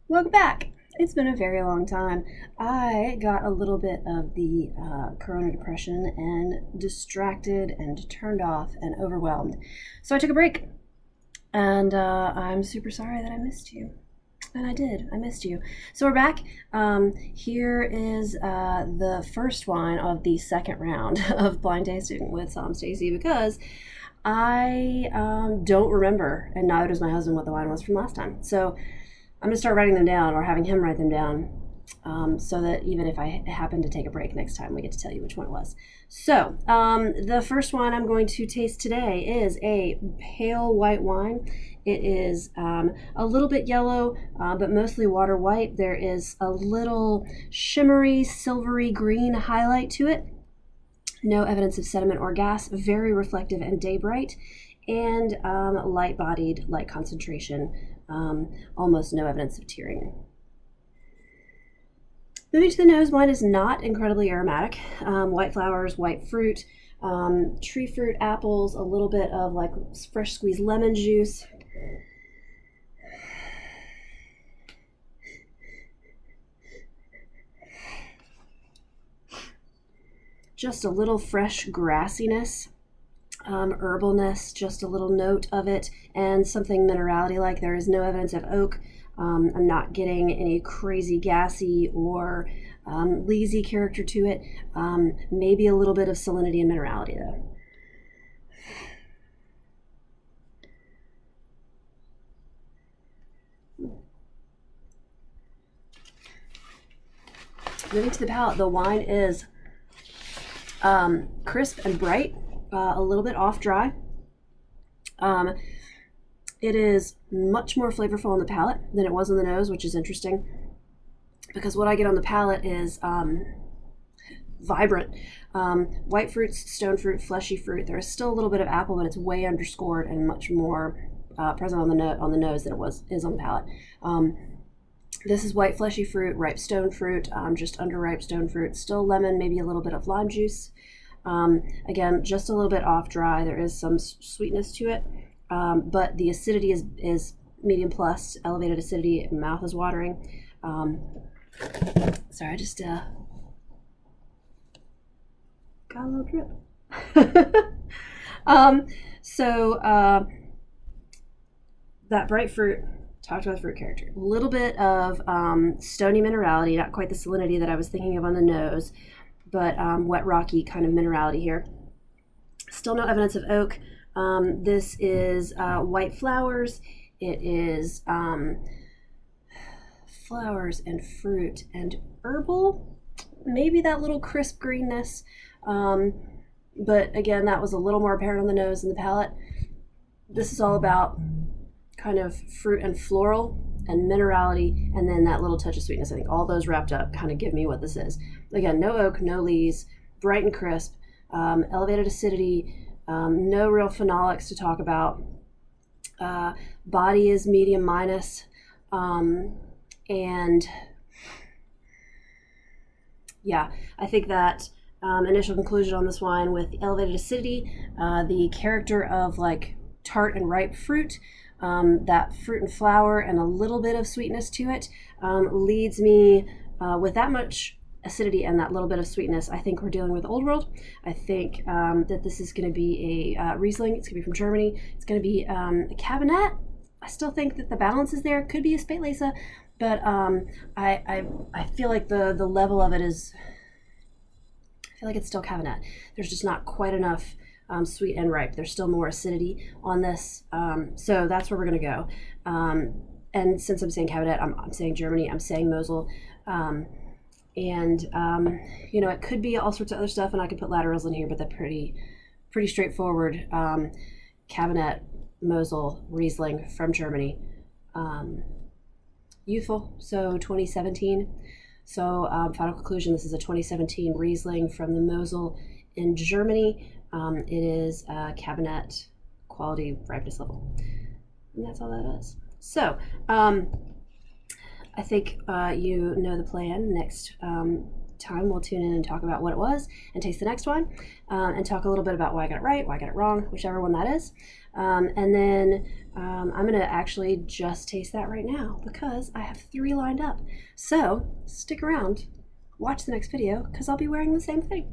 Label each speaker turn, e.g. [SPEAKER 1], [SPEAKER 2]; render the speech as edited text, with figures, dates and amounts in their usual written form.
[SPEAKER 1] Welcome back. It's been a very long time. I got a little bit of the corona depression and distracted and turned off and overwhelmed. So I took a break. And I'm super sorry that I missed you. And I did. I missed you. So we're back. Here is the first wine of the second round of blind tasting with Somm Stacey because I don't remember, and neither does my husband, what the wine was from last time. So I'm going to start writing them down or having him write them down so that even if I happen to take a break next time, we get to tell you which one it was. So the first one I'm going to taste today is a pale white wine. It is a little bit yellow, but mostly water white. There is a little shimmery, silvery green highlight to it. No evidence of sediment or gas, very reflective and day bright, and light-bodied, light concentration, almost no evidence of tearing. Moving to the nose, wine is not incredibly aromatic. White flowers, white fruit, tree fruit, apples, a little bit of like fresh squeezed lemon juice. Just a little fresh grassiness, herbalness, just a little note of it, and something minerality like. There is no evidence of oak. I'm not getting any crazy gassy or leesy character to it. Maybe a little bit of salinity and minerality though. Moving to the palate, the wine is crisp and bright, a little bit off dry. It is much more flavorful on the palate than it was on the nose, which is interesting because what I get on the palate is vibrant. White fruits, stone fruit, fleshy fruit. There is still a little bit of apple, but it's way underscored and much more present on the nose than is on the palate. This is white fleshy fruit, ripe stone fruit, just underripe stone fruit, still lemon, maybe a little bit of lime juice. Again, just a little bit off dry. There is some sweetness to it, but the acidity is medium plus, elevated acidity, mouth is watering. Sorry, I just got a little drip. That bright fruit, talked about the fruit character. A little bit of stony minerality, not quite the salinity that I was thinking of on the nose, but wet rocky kind of minerality here. Still no evidence of oak. This is white flowers. It is flowers and fruit and herbal. Maybe that little crisp greenness. But again, that was a little more apparent on the nose and the palate. This is all about kind of fruit and floral and minerality, and then that little touch of sweetness. I think all those wrapped up kind of give me what this is. Again, no oak, no lees, bright and crisp, elevated acidity, no real phenolics to talk about. Body is medium minus, and yeah, I think that initial conclusion on this wine with the elevated acidity, the character of like tart and ripe fruit, that fruit and flower and a little bit of sweetness to it leads me with that much acidity and that little bit of sweetness. I think we're dealing with Old World. I think that this is going to be a Riesling. It's going to be from Germany. It's going to be a Cabernet. I still think that the balance is there. Could be a Spätlese, but I feel like the level of it is, I feel like it's still Cabernet. There's just not quite enough sweet and ripe. There's still more acidity on this. So that's where we're going to go. And since I'm saying Cabernet, I'm saying Germany, I'm saying Mosel. It could be all sorts of other stuff, and I could put laterals in here, but they're pretty straightforward. Cabernet, Mosel, Riesling from Germany. Youthful, so 2017. So final conclusion, this is a 2017 Riesling from the Mosel in Germany. It is Cabernet quality ripeness level. And that's all that is. So I think you know the plan. Next time, we'll tune in and talk about what it was and taste the next one, and talk a little bit about why I got it right, why I got it wrong, whichever one that is. And then I'm going to actually just taste that right now because I have 3 lined up. So stick around, watch the next video because I'll be wearing the same thing.